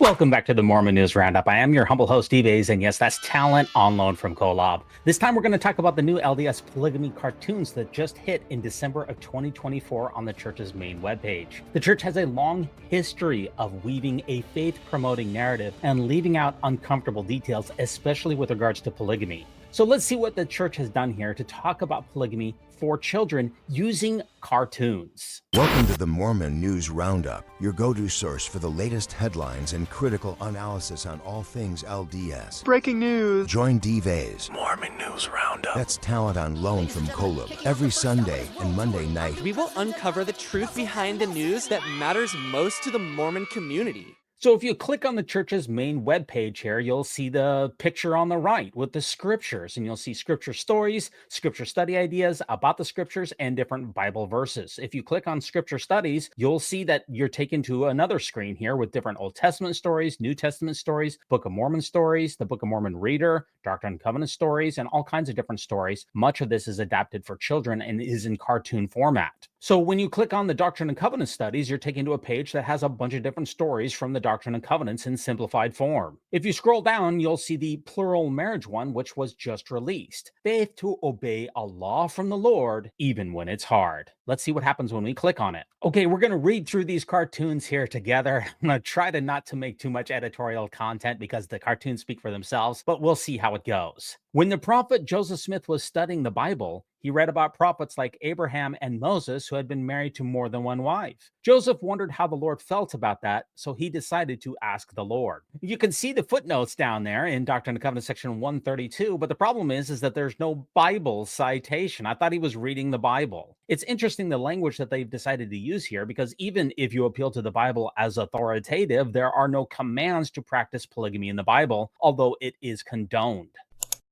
Welcome back to the Mormon News Roundup. I am your humble host, Eves, and yes, that's talent on loan from Kolob. This time we're going to talk about the new LDS polygamy cartoons that just hit in December of 2024 on the church's main webpage. The church has a long history of weaving a faith-promoting narrative and leaving out uncomfortable details, especially with regards to polygamy. So let's see what the church has done here to talk about polygamy for children using cartoons. Welcome to the Mormon News Roundup, your go-to source for the latest headlines and critical analysis on all things LDS. Breaking news. Join Dives. Mormon News Roundup. That's talent on loan from Kolob. Every Sunday and Monday night. We will uncover the truth behind the news that matters most to the Mormon community. So if you click on the church's main webpage here, you'll see the picture on the right with the scriptures, and you'll see scripture stories, scripture study ideas about the scriptures, and different Bible verses. If you click on scripture studies, you'll see that you're taken to another screen here with different Old Testament stories, New Testament stories, Book of Mormon stories, the Book of Mormon Reader, Doctrine and Covenant stories, and all kinds of different stories. Much of this is adapted for children and is in cartoon format. So when you click on the Doctrine and Covenant studies, you're taken to a page that has a bunch of different stories from the Doctrine and Covenants in simplified form. If you scroll down, you'll see the Plural Marriage one, which was just released. Faith to obey a law from the Lord, even when it's hard. Let's see what happens when we click on it. Okay, we're going to read through these cartoons here together. I'm going to try to not to make too much editorial content because the cartoons speak for themselves, but we'll see how it goes. When the prophet Joseph Smith was studying the Bible, he read about prophets like Abraham and Moses who had been married to more than one wife. Joseph wondered how the Lord felt about that, so he decided to ask the Lord. You can see the footnotes down there in Doctrine and Covenants section 132, but the problem is that there's no Bible citation. I thought he was reading the Bible. It's interesting the language that they've decided to use here, because even if you appeal to the Bible as authoritative, there are no commands to practice polygamy in the Bible, although it is condoned.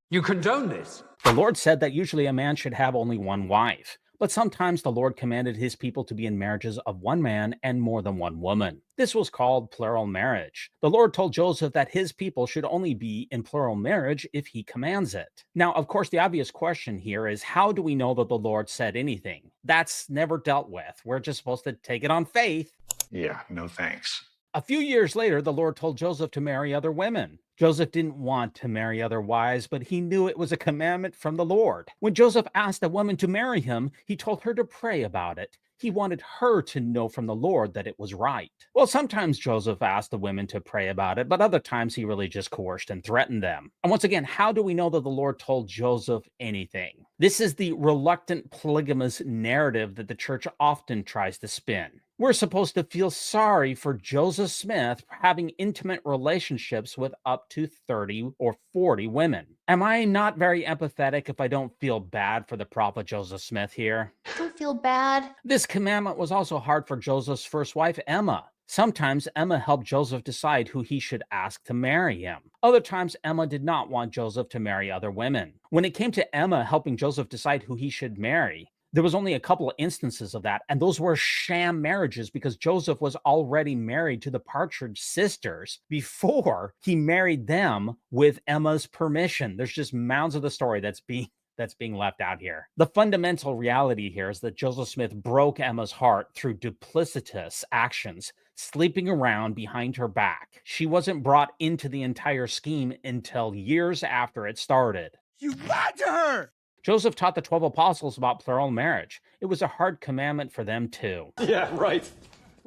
You condone this? The Lord said that usually a man should have only one wife, but sometimes the Lord commanded his people to be in marriages of one man and more than one woman. This was called plural marriage. The Lord told Joseph that his people should only be in plural marriage if he commands it. Now, of course, the obvious question here is, how do we know that the Lord said anything? That's never dealt with. We're just supposed to take it on faith. Yeah, no thanks. A few years later, the Lord told Joseph to marry other women. Joseph didn't want to marry other wives, but he knew it was a commandment from the Lord. When Joseph asked a woman to marry him, he told her to pray about it. He wanted her to know from the Lord that it was right. Well, sometimes Joseph asked the women to pray about it, but other times he really just coerced and threatened them. And once again, how do we know that the Lord told Joseph anything? This is the reluctant polygamous narrative that the church often tries to spin. We're supposed to feel sorry for Joseph Smith having intimate relationships with up to 30 or 40 women. Am I not very empathetic if I don't feel bad for the prophet Joseph Smith here? Don't feel bad. This commandment was also hard for Joseph's first wife, Emma. Sometimes Emma helped Joseph decide who he should ask to marry him. Other times, Emma did not want Joseph to marry other women. When it came to Emma helping Joseph decide who he should marry, there was only a couple of instances of that, and those were sham marriages because Joseph was already married to the Partridge sisters before he married them with Emma's permission. There's just mounds of the story that's being left out here. The fundamental reality here is that Joseph Smith broke Emma's heart through duplicitous actions, sleeping around behind her back. She wasn't brought into the entire scheme until years after it started. You lied to her! Joseph taught the 12 apostles about plural marriage. It was a hard commandment for them too. Yeah, right.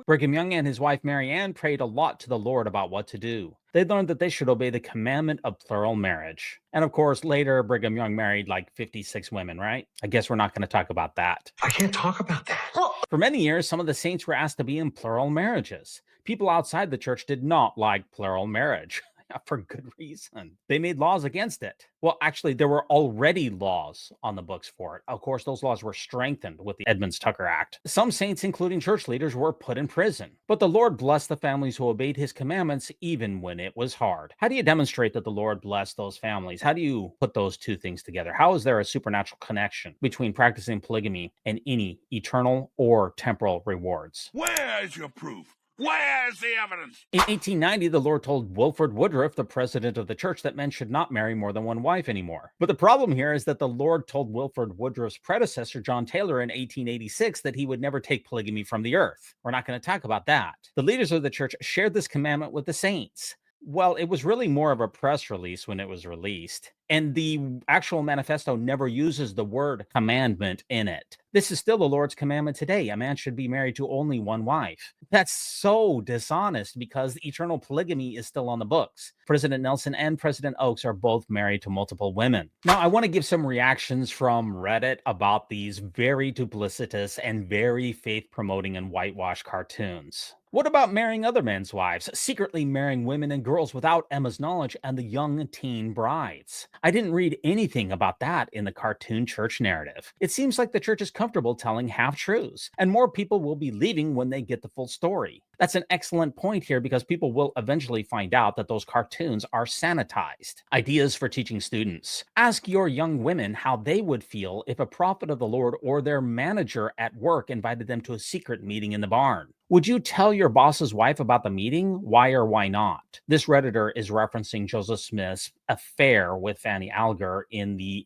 Brigham Young and his wife Mary Ann prayed a lot to the Lord about what to do. They learned that they should obey the commandment of plural marriage. And of course, later Brigham Young married like 56 women, right? I guess we're not going to talk about that. I can't talk about that. For many years, some of the saints were asked to be in plural marriages. People outside the church did not like plural marriage. For good reason. They made laws against it. Well, actually, there were already laws on the books for it. Of course, those laws were strengthened with the Edmunds-Tucker Act. Some saints, including church leaders, were put in prison. But the Lord blessed the families who obeyed his commandments even when it was hard. How do you demonstrate that the Lord blessed those families? How do you put those two things together? How is there a supernatural connection between practicing polygamy and any eternal or temporal rewards? Where is your proof? Where's the evidence? In 1890, the Lord told Wilford Woodruff, the president of the church, that men should not marry more than one wife anymore. But the problem here is that the Lord told Wilford Woodruff's predecessor, John Taylor, in 1886 that he would never take polygamy from the earth. We're not going to talk about that. The leaders of the church shared this commandment with the saints. Well, it was really more of a press release when it was released, and the actual manifesto never uses the word commandment in it. This is still the Lord's commandment today. A man should be married to only one wife. That's so dishonest because eternal polygamy is still on the books. President Nelson and President Oaks are both married to multiple women. Now, I want to give some reactions from Reddit about these very duplicitous and very faith-promoting and whitewashed cartoons. What about marrying other men's wives, secretly marrying women and girls without Emma's knowledge and the young teen brides? I didn't read anything about that in the cartoon church narrative. It seems like the church is comfortable telling half-truths, and more people will be leaving when they get the full story. That's an excellent point here because people will eventually find out that those cartoons are sanitized. Ideas for teaching students. Ask your young women how they would feel if a prophet of the Lord or their manager at work invited them to a secret meeting in the barn. Would you tell your boss's wife about the meeting? Why or why not? This Redditor is referencing Joseph Smith's affair with Fanny Alger in the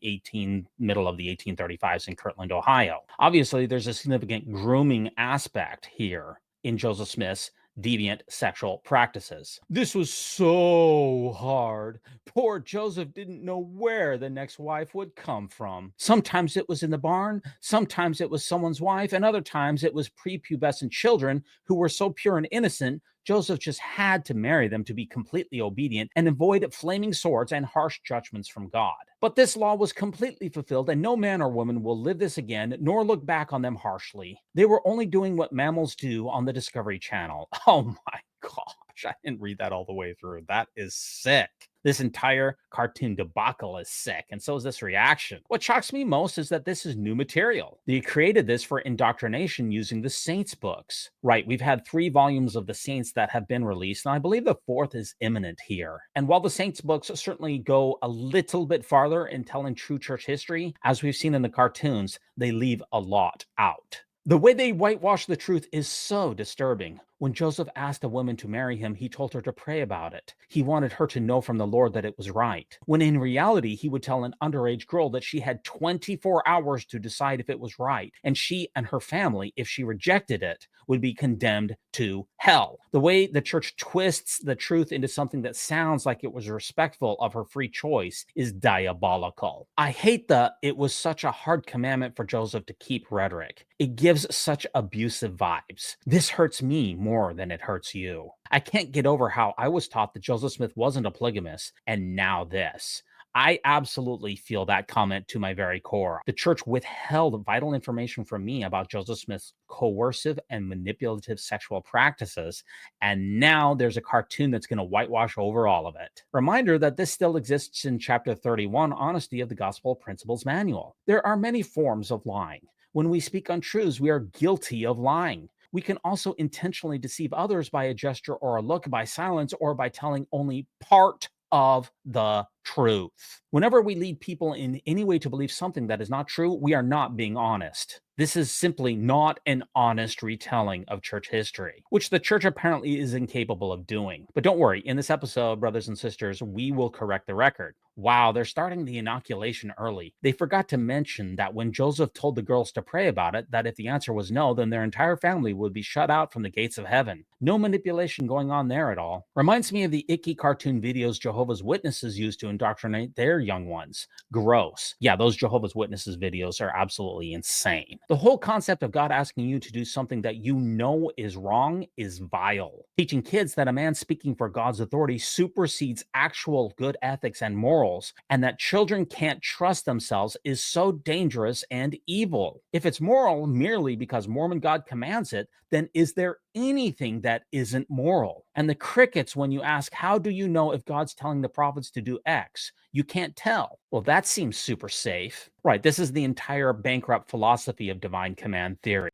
middle of the 1835s in Kirtland, Ohio. Obviously, there's a significant grooming aspect here in Joseph Smith's deviant sexual practices. This was so hard. Poor Joseph didn't know where the next wife would come from. Sometimes it was in the barn, sometimes it was someone's wife, and other times it was prepubescent children who were so pure and innocent, Joseph just had to marry them to be completely obedient and avoid flaming swords and harsh judgments from God. But this law was completely fulfilled, and no man or woman will live this again, nor look back on them harshly. They were only doing what mammals do on the Discovery Channel. Oh my gosh, I didn't read that all the way through. That is sick. This entire cartoon debacle is sick, and so is this reaction. What shocks me most is that this is new material. They created this for indoctrination using the Saints books. Right, we've had 3 volumes of the Saints that have been released, and I believe the 4th is imminent here. And while the Saints books certainly go a little bit farther in telling true church history, as we've seen in the cartoons, they leave a lot out. The way they whitewash the truth is so disturbing. When Joseph asked a woman to marry him, he told her to pray about it. He wanted her to know from the Lord that it was right. When in reality, he would tell an underage girl that she had 24 hours to decide if it was right, and she and her family, if she rejected it, would be condemned to hell. The way the church twists the truth into something that sounds like it was respectful of her free choice is diabolical. I hate the "it was such a hard commandment for Joseph to keep" rhetoric. It gives such abusive vibes. This hurts me more than it hurts you. I can't get over how I was taught that Joseph Smith wasn't a polygamist, and now this. I absolutely feel that comment to my very core. The church withheld vital information from me about Joseph Smith's coercive and manipulative sexual practices, and now there's a cartoon that's going to whitewash over all of it. Reminder that this still exists in Chapter 31, Honesty of the Gospel Principles Manual. There are many forms of lying. When we speak untruths, we are guilty of lying. We can also intentionally deceive others by a gesture or a look, by silence, or by telling only part of the truth. Whenever we lead people in any way to believe something that is not true, we are not being honest. This is simply not an honest retelling of church history, which the church apparently is incapable of doing. But don't worry, in this episode, brothers and sisters, we will correct the record. Wow, they're starting the inoculation early. They forgot to mention that when Joseph told the girls to pray about it, that if the answer was no, then their entire family would be shut out from the gates of heaven. No manipulation going on there at all. Reminds me of the icky cartoon videos Jehovah's Witnesses use to indoctrinate their young ones. Gross. Yeah, those Jehovah's Witnesses videos are absolutely insane. The whole concept of God asking you to do something that you know is wrong is vile. Teaching kids that a man speaking for God's authority supersedes actual good ethics and morals, and that children can't trust themselves is so dangerous and evil. If it's moral merely because Mormon God commands it, then is there anything that isn't moral? And the crickets when you ask, how do you know if God's telling the prophets to do X? You can't tell. Well, that seems super safe. Right, this is the entire bankrupt philosophy of divine command theory.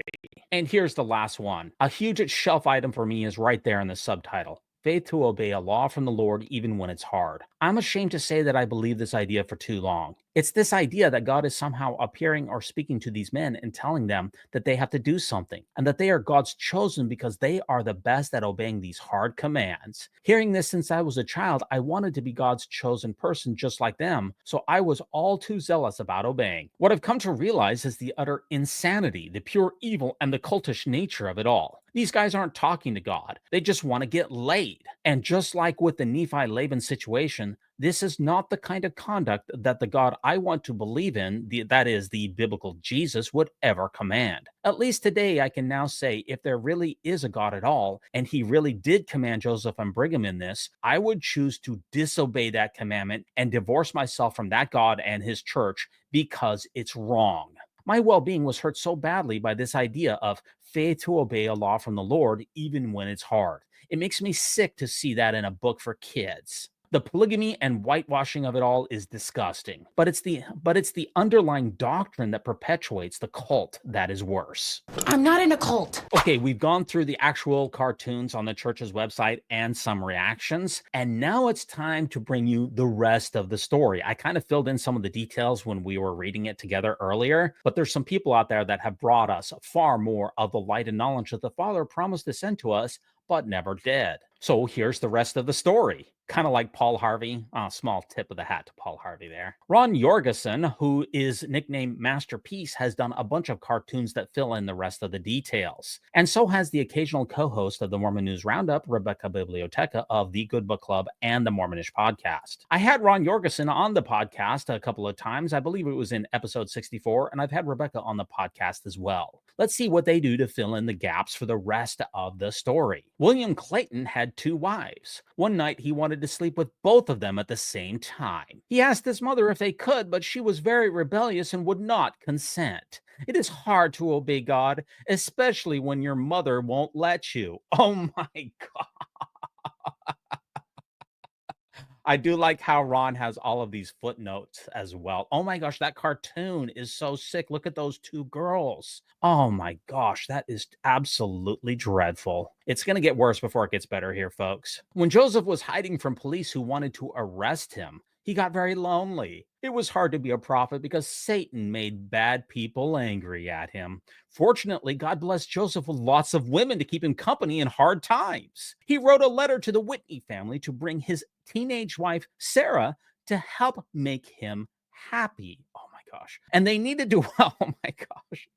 And here's the last one. A huge shelf item for me is right there in the subtitle. faith to obey a law from the Lord even when it's hard. I'm ashamed to say that I believed this idea for too long. It's this idea that God is somehow appearing or speaking to these men and telling them that they have to do something and that they are God's chosen because they are the best at obeying these hard commands. Hearing this since I was a child, I wanted to be God's chosen person just like them, so I was all too zealous about obeying. What I've come to realize is the utter insanity, the pure evil, and the cultish nature of it all. These guys aren't talking to God. They just want to get laid. And just like with the Nephi-Laban situation, this is not the kind of conduct that the God I want to believe in, that is, the biblical Jesus, would ever command. At least today, I can now say if there really is a God at all, and he really did command Joseph and Brigham in this, I would choose to disobey that commandment and divorce myself from that God and his church because it's wrong. My well-being was hurt so badly by this idea of faith to obey a law from the Lord even when it's hard. It makes me sick to see that in a book for kids. The polygamy and whitewashing of it all is disgusting, but it's the underlying doctrine that perpetuates the cult that is worse. I'm not in a cult. Okay, we've gone through the actual cartoons on the church's website and some reactions, and now it's time to bring you the rest of the story. I kind of filled in some of the details when we were reading it together earlier, but there's some people out there that have brought us far more of the light and knowledge that the Father promised to send to us, but never did. So here's the rest of the story. Kind of like Paul Harvey. Small tip of the hat to Paul Harvey there. Ron Yorgason, who is nicknamed Masterpiece, has done a bunch of cartoons that fill in the rest of the details. And so has the occasional co-host of the Mormon News Roundup, Rebecca Biblioteca of the Good Book Club and the Mormonish podcast. I had Ron Yorgason on the podcast a couple of times. I believe it was in episode 64, and I've had Rebecca on the podcast as well. Let's see what they do to fill in the gaps for the rest of the story. William Clayton had 2 wives. One night he wanted to sleep with both of them at the same time. He asked his mother if they could, but she was very rebellious and would not consent. It is hard to obey God, especially when your mother won't let you. Oh my God. I do like how Ron has all of these footnotes as well. Oh my gosh, that cartoon is so sick. Look at those 2 girls. Oh my gosh, that is absolutely dreadful. It's going to get worse before it gets better here, folks. When Joseph was hiding from police who wanted to arrest him, he got very lonely. It was hard to be a prophet because Satan made bad people angry at him. Fortunately, God blessed Joseph with lots of women to keep him company in hard times. He wrote a letter to the Whitney family to bring his teenage wife, Sarah, to help make him happy. Oh my gosh. And they needed to, oh my gosh.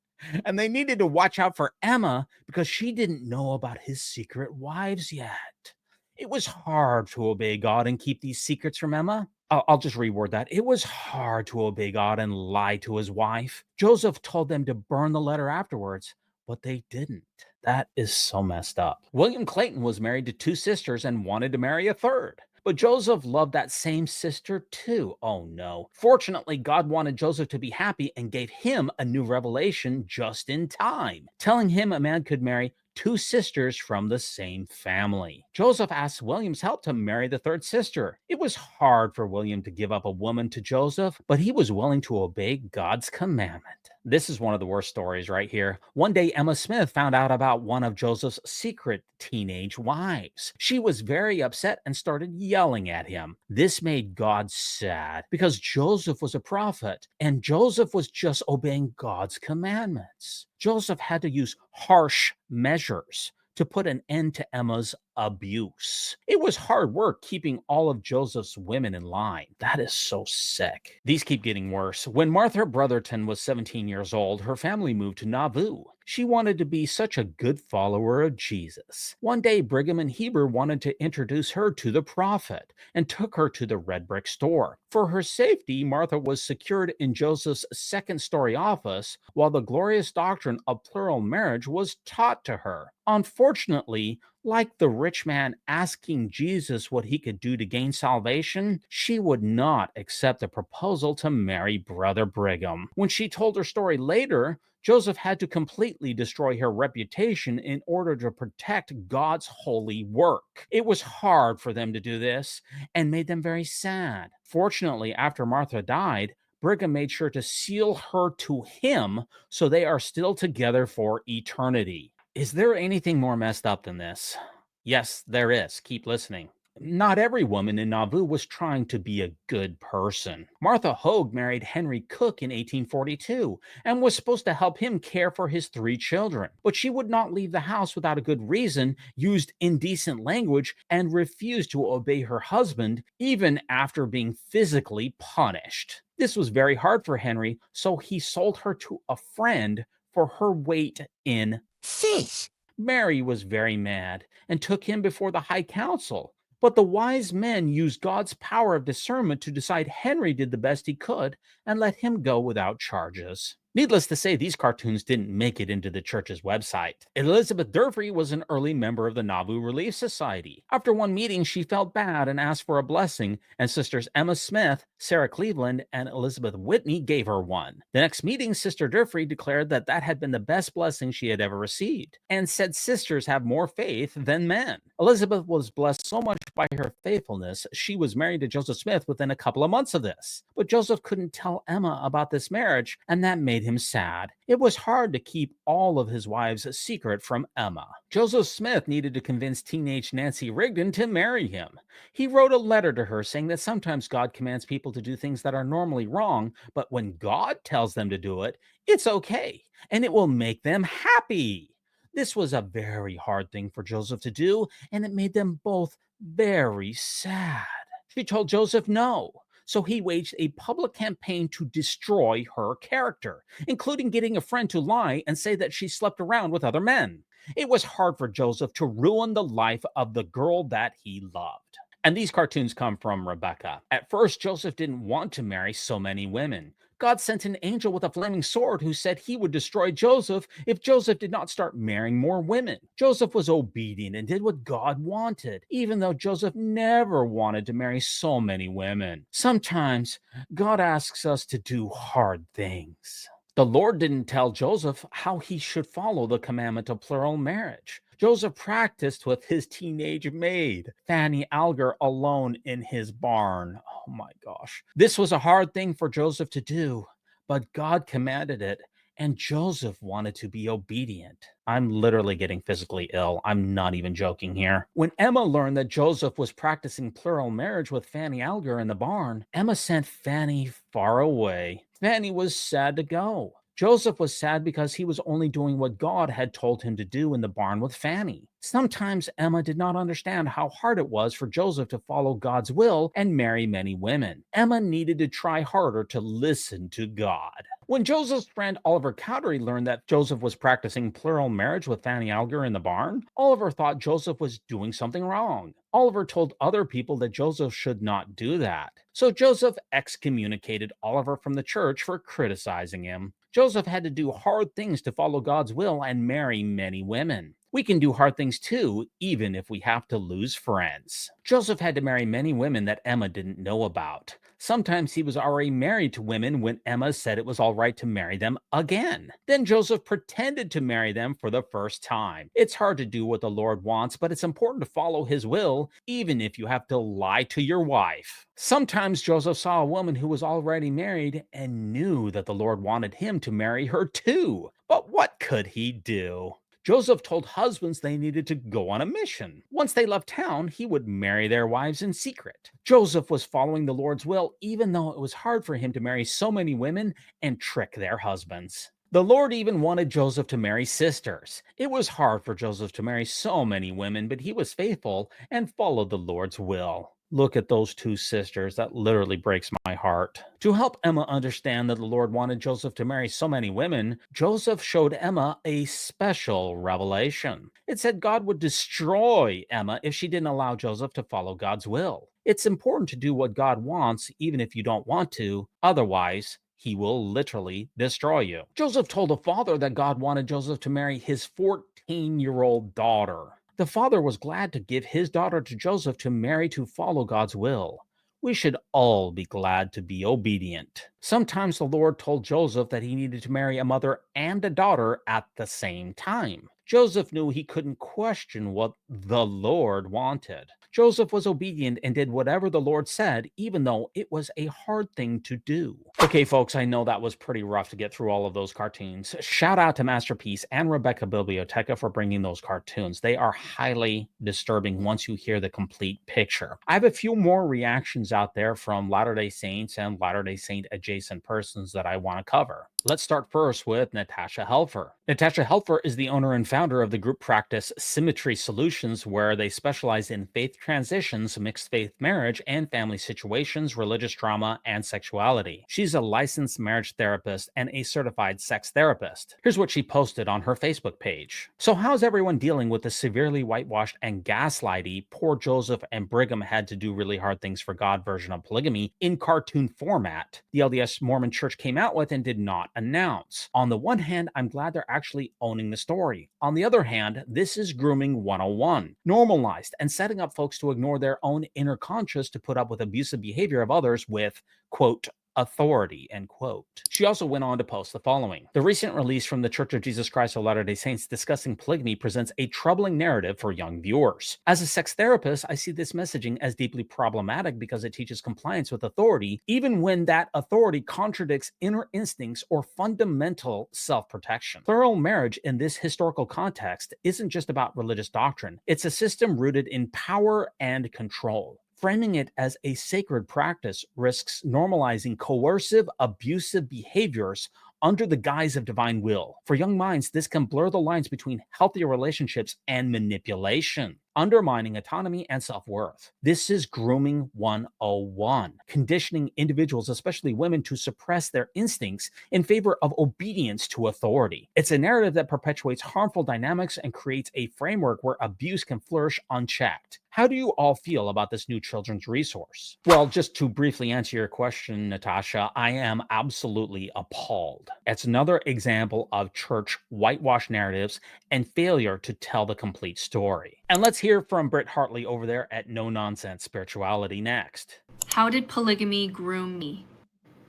And they needed to watch out for Emma because she didn't know about his secret wives yet. It was hard to obey God and keep these secrets from Emma. I'll just reword that. It was hard to obey God and lie to his wife. Joseph told them to burn the letter afterwards, but they didn't. That is so messed up. William Clayton was married to 2 sisters and wanted to marry a third. But Joseph loved that same sister too. Oh no. Fortunately, God wanted Joseph to be happy and gave him a new revelation just in time, telling him a man could marry 2 sisters from the same family. Joseph asked William's help to marry the third sister. It was hard for William to give up a woman to Joseph, but he was willing to obey God's commandment. This is one of the worst stories right here. One day, Emma Smith found out about one of Joseph's secret teenage wives. She was very upset and started yelling at him. This made God sad because Joseph was a prophet and Joseph was just obeying God's commandments. Joseph had to use harsh measures to put an end to Emma's abuse. It was hard work keeping all of Joseph's women in line. That is so sick. These keep getting worse. When Martha Brotherton was 17 years old, her family moved to Nauvoo. She wanted to be such a good follower of Jesus. One day, Brigham and Heber wanted to introduce her to the prophet and took her to the red brick store. For her safety, Martha was secured in Joseph's second-story office while the glorious doctrine of plural marriage was taught to her. Unfortunately, like the rich man asking Jesus what he could do to gain salvation, she would not accept a proposal to marry Brother Brigham. When she told her story later, Joseph had to completely destroy her reputation in order to protect God's holy work. It was hard for them to do this and made them very sad. Fortunately, after Martha died, Brigham made sure to seal her to him so they are still together for eternity. Is there anything more messed up than this? Yes, there is. Keep listening. Not every woman in Nauvoo was trying to be a good person. Martha Hogue married Henry Cook in 1842 and was supposed to help him care for his 3 children. But she would not leave the house without a good reason, used indecent language, and refused to obey her husband even after being physically punished. This was very hard for Henry, so he sold her to a friend for her weight in fish. Mary was very mad and took him before the high council. But the wise men used God's power of discernment to decide Henry did the best he could and let him go without charges. Needless to say, these cartoons didn't make it into the church's website. Elizabeth Durfee was an early member of the Nauvoo Relief Society. After one meeting, she felt bad and asked for a blessing, and sisters Emma Smith, Sarah Cleveland, and Elizabeth Whitney gave her one. The next meeting, Sister Durfee declared that had been the best blessing she had ever received, and said sisters have more faith than men. Elizabeth was blessed so much by her faithfulness, she was married to Joseph Smith within a couple of months of this. But Joseph couldn't tell Emma about this marriage, and that made him sad. It was hard to keep all of his wives a secret from Emma. Joseph Smith needed to convince teenage Nancy Rigdon to marry him. He wrote a letter to her saying that sometimes God commands people to do things that are normally wrong, but when God tells them to do it, it's okay, and it will make them happy. This was a very hard thing for Joseph to do, and it made them both very sad. She told Joseph no. So he waged a public campaign to destroy her character, including getting a friend to lie and say that she slept around with other men. It was hard for Joseph to ruin the life of the girl that he loved. And these cartoons come from Rebecca. At first, Joseph didn't want to marry so many women. God sent an angel with a flaming sword who said he would destroy Joseph if Joseph did not start marrying more women. Joseph was obedient and did what God wanted, even though Joseph never wanted to marry so many women. Sometimes God asks us to do hard things. The Lord didn't tell Joseph how he should follow the commandment of plural marriage. Joseph practiced with his teenage maid, Fanny Alger, alone in his barn. Oh my gosh. This was a hard thing for Joseph to do, but God commanded it, and Joseph wanted to be obedient. I'm literally getting physically ill. I'm not even joking here. When Emma learned that Joseph was practicing plural marriage with Fanny Alger in the barn, Emma sent Fanny far away. Fanny was sad to go. Joseph was sad because he was only doing what God had told him to do in the barn with Fanny. Sometimes Emma did not understand how hard it was for Joseph to follow God's will and marry many women. Emma needed to try harder to listen to God. When Joseph's friend Oliver Cowdery learned that Joseph was practicing plural marriage with Fanny Alger in the barn, Oliver thought Joseph was doing something wrong. Oliver told other people that Joseph should not do that. So Joseph excommunicated Oliver from the church for criticizing him. Joseph had to do hard things to follow God's will and marry many women. We can do hard things too, even if we have to lose friends. Joseph had to marry many women that Emma didn't know about. Sometimes he was already married to women when Emma said it was all right to marry them again. Then Joseph pretended to marry them for the first time. It's hard to do what the Lord wants, but it's important to follow his will, even if you have to lie to your wife. Sometimes Joseph saw a woman who was already married and knew that the Lord wanted him to marry her too. But what could he do? Joseph told husbands they needed to go on a mission. Once they left town, he would marry their wives in secret. Joseph was following the Lord's will, even though it was hard for him to marry so many women and trick their husbands. The Lord even wanted Joseph to marry sisters. It was hard for Joseph to marry so many women, but he was faithful and followed the Lord's will. Look at those 2 sisters. That literally breaks my heart. To help Emma understand that the Lord wanted Joseph to marry so many women, Joseph showed Emma a special revelation. It said God would destroy Emma if she didn't allow Joseph to follow God's will. It's important to do what God wants, even if you don't want to. Otherwise, he will literally destroy you. Joseph told the father that God wanted Joseph to marry his 14-year-old daughter. The father was glad to give his daughter to Joseph to marry to follow God's will. We should all be glad to be obedient. Sometimes the Lord told Joseph that he needed to marry a mother and a daughter at the same time. Joseph knew he couldn't question what the Lord wanted. Joseph was obedient and did whatever the Lord said, even though it was a hard thing to do. Okay, folks, I know that was pretty rough to get through all of those cartoons. Shout out to Masterpiece and Rebecca Biblioteca for bringing those cartoons. They are highly disturbing once you hear the complete picture. I have a few more reactions out there from Latter-day Saints and Latter-day Saint adjacent persons that I want to cover. Let's start first with Natasha Helfer. Natasha Helfer is the owner and founder of the group practice Symmetry Solutions, where they specialize in faith transitions, mixed faith marriage, and family situations, religious trauma, and sexuality. She's a licensed marriage therapist and a certified sex therapist. Here's what she posted on her Facebook page. So how's everyone dealing with the severely whitewashed and gaslighty poor Joseph and Brigham had to do really hard things for God version of polygamy in cartoon format the LDS Mormon Church came out with and did not announce? On the one hand, I'm glad they're actually owning the story. On the other hand, this is grooming 101, normalized and setting up folks to ignore their own inner conscience to put up with abusive behavior of others with, quote, authority, end quote. She also went on to post the following. The recent release from the Church of Jesus Christ of Latter-day Saints discussing polygamy presents a troubling narrative for young viewers. As a sex therapist, I see this messaging as deeply problematic because it teaches compliance with authority, even when that authority contradicts inner instincts or fundamental self-protection. Plural marriage in this historical context isn't just about religious doctrine. It's a system rooted in power and control. Framing it as a sacred practice risks normalizing coercive, abusive behaviors under the guise of divine will. For young minds, this can blur the lines between healthy relationships and manipulation, undermining autonomy and self-worth. This is grooming 101, conditioning individuals, especially women, to suppress their instincts in favor of obedience to authority. It's a narrative that perpetuates harmful dynamics and creates a framework where abuse can flourish unchecked. How do you all feel about this new children's resource? Well, just to briefly answer your question, Natasha, I am absolutely appalled. It's another example of church whitewash narratives and failure to tell the complete story. And let's hear from Britt Hartley over there at No Nonsense Spirituality next. How did polygamy groom me?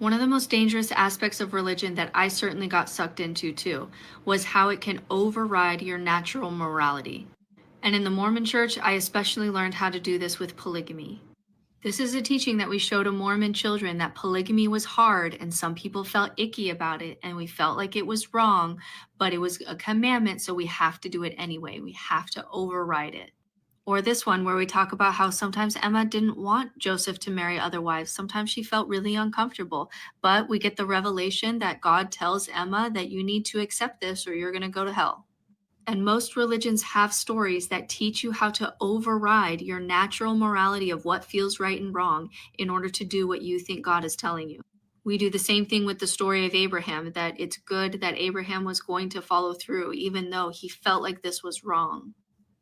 One of the most dangerous aspects of religion that I certainly got sucked into too was how it can override your natural morality. And in the Mormon Church, I especially learned how to do this with polygamy. This is a teaching that we show to Mormon children, that polygamy was hard and some people felt icky about it and we felt like it was wrong, but it was a commandment, so we have to do it anyway. We have to override it. Or this one where we talk about how sometimes Emma didn't want Joseph to marry other wives. Sometimes she felt really uncomfortable, but we get the revelation that God tells Emma that you need to accept this or you're going to go to hell. And most religions have stories that teach you how to override your natural morality of what feels right and wrong in order to do what you think God is telling you. We do the same thing with the story of Abraham, that it's good that Abraham was going to follow through, even though he felt like this was wrong.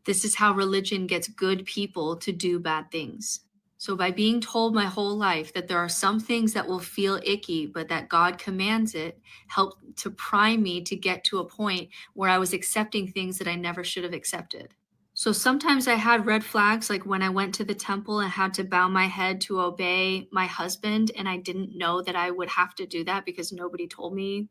This is how religion gets good people to do bad things. So by being told my whole life that there are some things that will feel icky, but that God commands it, helped to prime me to get to a point where I was accepting things that I never should have accepted. So sometimes I had red flags, like when I went to the temple and had to bow my head to obey my husband, and I didn't know that I would have to do that because nobody told me,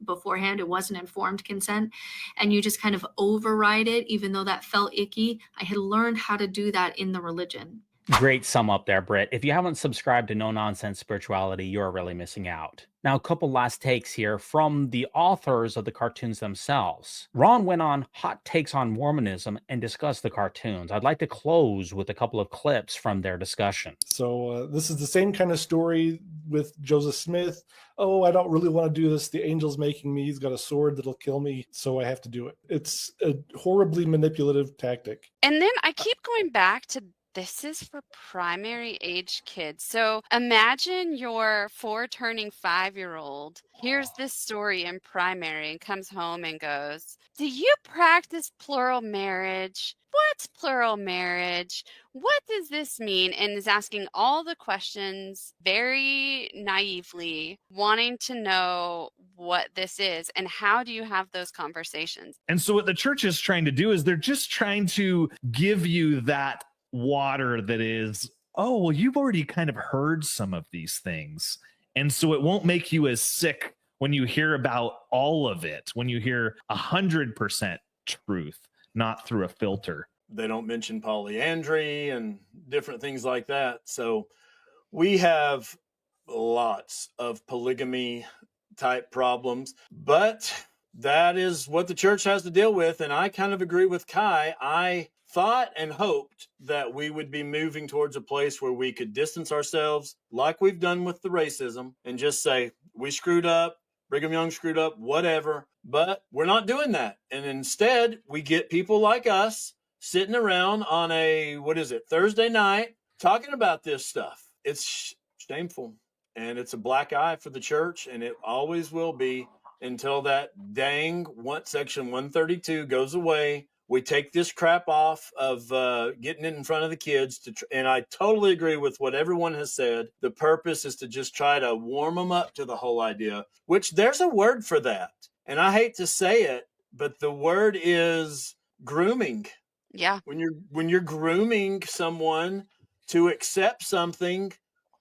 beforehand. It wasn't informed consent. And you just kind of override it, even though that felt icky. I had learned how to do that in the religion. Great sum up there, Britt. If you haven't subscribed to No Nonsense Spirituality, you're really missing out. Now, a couple last takes here from the authors of the cartoons themselves. Ron went on Hot Takes on Mormonism and discussed the cartoons. I'd like to close with a couple of clips from their discussion. So this is the same kind of story with Joseph Smith. Oh, I don't really want to do this. The angel's making me. He's got a sword that'll kill me, so I have to do it. It's a horribly manipulative tactic. And then I keep going back to this is for primary age kids. So imagine your 4 turning 5-year-old hears this story in primary and comes home and goes, "Do you practice plural marriage? What's plural marriage? What does this mean?" And is asking all the questions very naively, wanting to know what this is and how do you have those conversations. And so what the church is trying to do is they're just trying to give you that water that is, oh, well, you've already kind of heard some of these things. And so it won't make you as sick when you hear about all of it, when you hear 100% truth, not through a filter. They don't mention polyandry and different things like that. So we have lots of polygamy type problems, but that is what the church has to deal with. And I kind of agree with Kai. I thought and hoped that we would be moving towards a place where we could distance ourselves like we've done with the racism and just say, we screwed up, Brigham Young screwed up, whatever. But we're not doing that. And instead, we get people like us sitting around on a, Thursday night talking about this stuff. It's shameful. And it's a black eye for the church, and it always will be until that dang Section 132 goes away. We take this crap off of getting it in front of the kids. And I totally agree with what everyone has said. The purpose is to just try to warm them up to the whole idea, which there's a word for that. And I hate to say it, but the word is grooming. Yeah. When you're grooming someone to accept something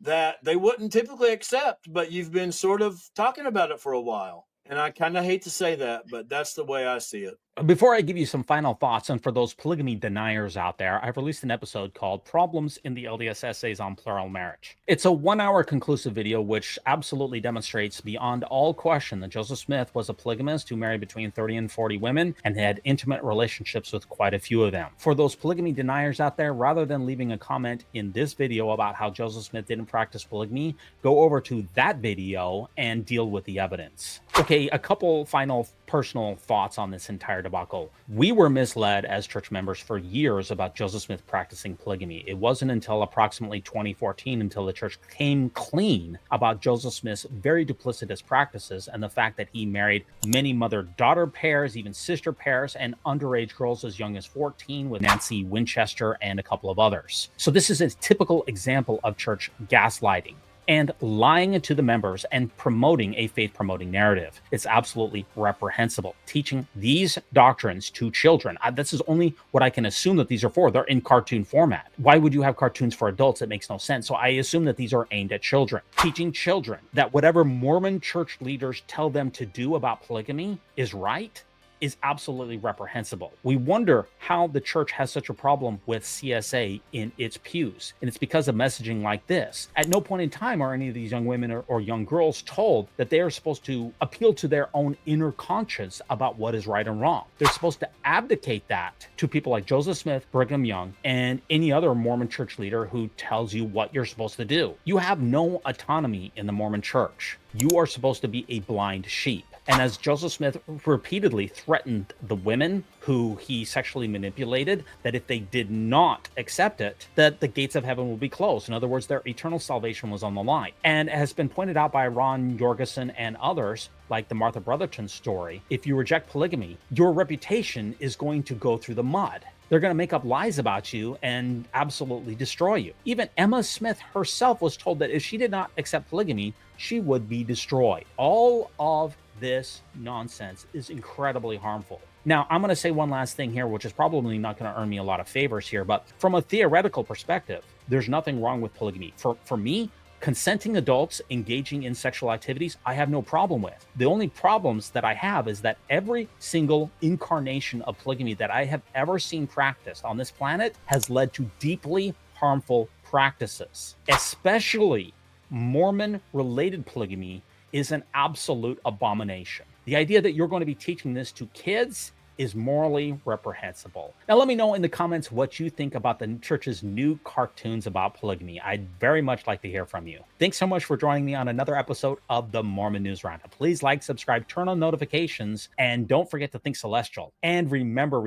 that they wouldn't typically accept, but you've been sort of talking about it for a while. And I kind of hate to say that, but that's the way I see it. Before I give you some final thoughts, and for those polygamy deniers out there, I've released an episode called Problems in the LDS Essays on Plural Marriage. It's a 1-hour conclusive video which absolutely demonstrates beyond all question that Joseph Smith was a polygamist who married between 30 and 40 women and had intimate relationships with quite a few of them. For those polygamy deniers out there, rather than leaving a comment in this video about how Joseph Smith didn't practice polygamy, go over to that video and deal with the evidence. Okay, a couple final personal thoughts on this entire debacle. We were misled as church members for years about Joseph Smith practicing polygamy. It wasn't until approximately 2014 until the church came clean about Joseph Smith's very duplicitous practices and the fact that he married many mother-daughter pairs, even sister pairs, and underage girls as young as 14 with Nancy Winchester and a couple of others. So this is a typical example of church gaslighting and lying to the members and promoting a faith-promoting narrative. It's absolutely reprehensible. Teaching these doctrines to children, this is only what I can assume that these are for. They're in cartoon format. Why would you have cartoons for adults? It makes no sense. So I assume that these are aimed at children. Teaching children that whatever Mormon church leaders tell them to do about polygamy is right is absolutely reprehensible. We wonder how the church has such a problem with CSA in its pews. And it's because of messaging like this. At no point in time are any of these young women or young girls told that they are supposed to appeal to their own inner conscience about what is right and wrong. They're supposed to abdicate that to people like Joseph Smith, Brigham Young, and any other Mormon church leader who tells you what you're supposed to do. You have no autonomy in the Mormon church. You are supposed to be a blind sheep. And as Joseph Smith repeatedly threatened the women who he sexually manipulated, that if they did not accept it, that the gates of heaven will be closed. In other words, their eternal salvation was on the line. And it has been pointed out by Ron Yorgason and others, like the Martha Brotherton story, if you reject polygamy, your reputation is going to go through the mud. They're going to make up lies about you and absolutely destroy you. Even Emma Smith herself was told that if she did not accept polygamy, she would be destroyed. All of this nonsense is incredibly harmful. Now, I'm going to say one last thing here, which is probably not going to earn me a lot of favors here, but from a theoretical perspective, there's nothing wrong with polygamy. For me, consenting adults engaging in sexual activities, I have no problem with. The only problems that I have is that every single incarnation of polygamy that I have ever seen practiced on this planet has led to deeply harmful practices. Especially Mormon-related polygamy is an absolute abomination. The idea that you're going to be teaching this to kids is morally reprehensible. Now, let me know in the comments what you think about the church's new cartoons about polygamy. I'd very much like to hear from you. Thanks so much for joining me on another episode of the Mormon News Roundup. Please like, subscribe, turn on notifications, and don't forget to think celestial. And remember,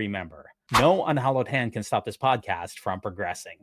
no unhallowed hand can stop this podcast from progressing.